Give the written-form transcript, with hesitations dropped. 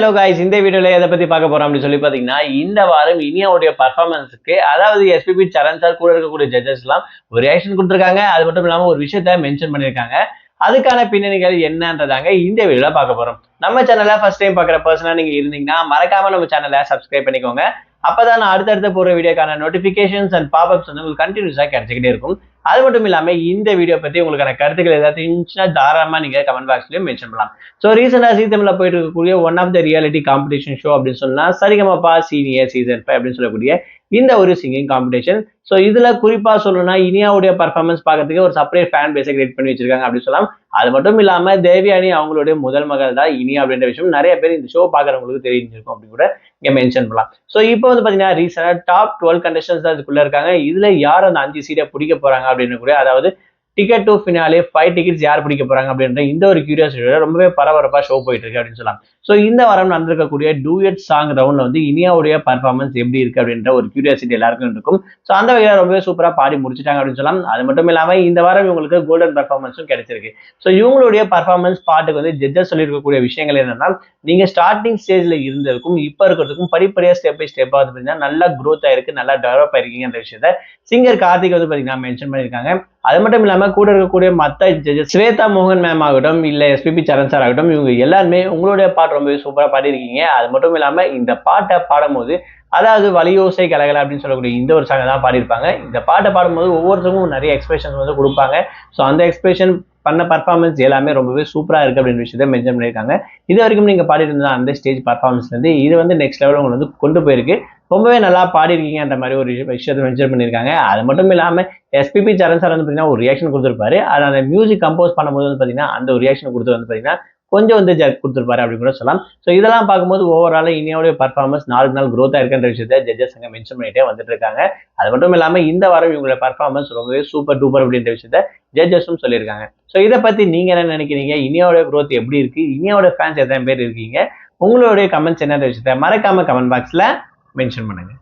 Hello guys இந்த வீடியோல எதை பத்தி பார்க்க போறோம் அப்படி சொல்லி பாத்தீங்கன்னா இந்த வாரம் இனியாவுடைய பெர்ஃபார்மன்ஸ்க்கு அதாவது எஸ்பிபி சரண் சார் கூட இருக்கக்கூடிய ஜட்ஜஸ் எல்லாம் ஒரு ரியாக்ஷன் கொடுத்திருக்காங்க. அது மட்டும் இல்லாம ஒரு விஷயத்தை மென்ஷன் பண்ணிருக்காங்க. அதுக்கான பின்னணிகள் என்னன்றதாங்க இந்த வீடியோல பார்க்க போறோம். நம்ம சேனலை ஃபர்ஸ்ட் டைம் பார்க்குற பர்சனா நீங்க இருந்தீங்கன்னா மறக்காம நம்ம சேனலை சப்ஸ்கிரைப் பண்ணிக்கோங்க. அப்பதான் நான் அடுத்தடுத்த போற வீடியோக்கான நோட்டிபிகேஷன்ஸ் அண்ட் பாப்அப்ஸ் வந்து உங்களுக்கு கண்டினியூஸா கிடைச்சிக்கிட்டே இருக்கும். அது மட்டும் இல்லாம இந்த வீடியோ பத்தி உங்களுக்கான கருத்துக்கள் ஏதாவது இருந்துச்சுன்னா தாராளமா நீங்க கமெண்ட் பாக்ஸ்லயும் மென்ஷன் பண்ணலாம். ஸோ ரீசெண்டா தமிழ்ல போயிட்டு இருக்கக்கூடிய one of the reality competition show அப்படின்னு சொன்னா சரிகமபா சீனியர் சீசன் 5 அப்படின்னு சொல்லக்கூடிய இந்த ஒரு சிங்கிங் காம்படிஷன். ஸோ இதுல குறிப்பா சொல்லணும்னா இனியாவுடைய பர்ஃபார்மன்ஸ் பார்க்கறதுக்கு ஒரு செப்பரேட் ஃபேன் பேஸை கிரியேட் பண்ணி வச்சிருக்காங்க அப்படின்னு சொல்லலாம். அது மட்டும் இல்லாம தேவயானி அவங்களுடைய முதல் மகள் தான் இனியா அப்படின்ற விஷயம் நிறைய பேர் இந்த ஷோ பாக்குறவங்களுக்கு தெரிஞ்சிருக்கும் அப்படின்னு கூட இங்க மென்ஷன் பண்ணலாம். ஸோ இப்போ வந்து பாத்தீங்கன்னா ரீசெண்டா டாப் 12 கண்டஸ்டன்ஸ் தான் இதுக்குள்ள இருக்காங்க. இதுல யார் அந்த 5 சீட்டை பிடிக்க போறாங்க அப்படின்னு கூட, அதாவது டிக்கெட் டு ஃபினாலே 5 டிக்கெட்ஸ் யார் பிடிக்க போறாங்க அப்படின்ற இந்த ஒரு கியூரியாசிட்டியோட ரொம்பவே பரபரப்பா ஷோ போயிட்டு இருக்கு அப்படின்னு சொல்லலாம். ஸோ இந்த வாரம் நடந்திருக்கக்கூடிய டூயட் சாங் ரவுண்ட்ல வந்து இனியாவுடைய பர்ஃபார்மன்ஸ் எப்படி இருக்கு அப்படின்ற ஒரு கியூரியாசிட்டி எல்லாருக்கும் இருக்கும். ஸோ அந்த வகையில ரொம்பவே சூப்பரா பாடி முடிச்சிட்டாங்க அப்படின்னு சொல்லலாம். அது மட்டும் இல்லாம இந்த வாரம் இவங்களுக்கு கோல்டன் பர்ஃபார்மன்ஸும் கிடைச்சிருக்கு. ஸோ இவங்களுடைய பர்ஃபார்மன்ஸ் பாட்டுக்கு வந்து ஜட்ஜஸ் சொல்லியிருக்கக்கூடிய விஷயங்கள் என்னன்னா, நீங்க ஸ்டார்டிங் ஸ்டேஜ்ல இருந்ததுக்கும் இப்ப இருக்கிறதுக்கும் படிப்படியா ஸ்டெப் பை ஸ்டெப்பா வந்து பாத்தீங்கன்னா நல்லா க்ரோத் ஆயிருக்கு, நல்லா டெவலப் ஆயிருக்கீங்கன்ற விஷயத்த சிங்கர் கார்த்திக் வந்து பாத்தீங்கன்னா மென்ஷன் பண்ணியிருக்காங்க. அது மட்டும் இல்லாம கூட இருக்கக்கூடிய மத்த ஜட்ஜஸ் ஸ்வேதா மோகன் மேம் ஆகட்டும், இல்ல எஸ்பிபி சரண் சார் ஆகட்டும், இவங்க எல்லாருமே உங்களுடைய பாட்டு ரொம்பவே சூப்பரா பாடிருக்கீங்க. அது மட்டும் இல்லாம இந்த பாட்டை பாடும்போது, அதாவது வலியோசை கலகல அப்படின்னு சொல்லக்கூடிய இந்த ஒரு சாங்கை தான் பாடியிருப்பாங்க. இந்த பாட்டை பாடும்போது ஒவ்வொருத்தருக்கும் நிறைய எக்ஸ்பிரஷன்ஸ் வந்து கொடுப்பாங்க. ஸோ அந்த எக்ஸ்பிரஷன் பண்ண பர்ஃபார்மன்ஸ் எல்லாமே ரொம்பவே சூப்பரா இருக்கு அப்படின்ற விஷயத்த மென்ஷன் பண்ணியிருக்காங்க. இது வரைக்கும் நீங்க பாடிட்டு இருந்தா அந்த ஸ்டேஜ் பர்ஃபார்மன்ஸ் வந்து இது வந்து நெக்ஸ்ட் லெவல் உங்களை வந்து கொண்டு போயிருக்கு. ரொம்பவே நல்லா பாடிருக்கீங்கன்ற மாதிரி ஒரு விஷயத்தை மென்ஷன் பண்ணியிருக்காங்க. அது மட்டும் இல்லாம எஸ்பிபி சரண் சார் வந்து பாத்தீங்கன்னா ஒரு ரியாக்ஷன் கொடுத்திருப்பாரு. அது அந்த மியூசிக் கம்போஸ் பண்ணும்போது வந்து பாத்தீங்கன்னா அந்த ஒரு ரியாக்ஷன் கொடுத்து வந்து பாத்தீங்கன்னா கொஞ்சம் வந்து ஜட்ஜ் கொடுத்திருப்பாரு அப்படின்னு கூட சொல்லலாம். ஸோ இதெல்லாம் பார்க்கும்போது ஓவரால இனியாவுடைய பர்ஃபார்மன்ஸ் நாளுக்கு நாள் க்ரோத் ஆயிருக்குன்ற விஷயத்தை ஜட்ஜஸ் அங்க மென்ஷன் பண்ணிட்டே வந்துட்டு இருக்காங்க. அது மட்டும் இல்லாம இந்த வாரம் இவங்களோட பர்ஃபார்மன்ஸ் ரொம்பவே சூப்பர் டூப்பர் அப்படின்ற விஷயத்த ஜட்ஜஸும் சொல்லியிருக்காங்க. ஸோ இதை பத்தி நீங்க என்ன நினைக்கிறீங்க? இனியாவோட க்ரோத் எப்படி இருக்கு? இனியாவோட ஃபேன்ஸ் எத்தனை பேர் இருக்கீங்க? உங்களுடைய கமெண்ட்ஸ் என்னன்ற விஷயத்த மறக்காம கமெண்ட் பாக்ஸ்ல மென்ஷன் பண்ணுங்க.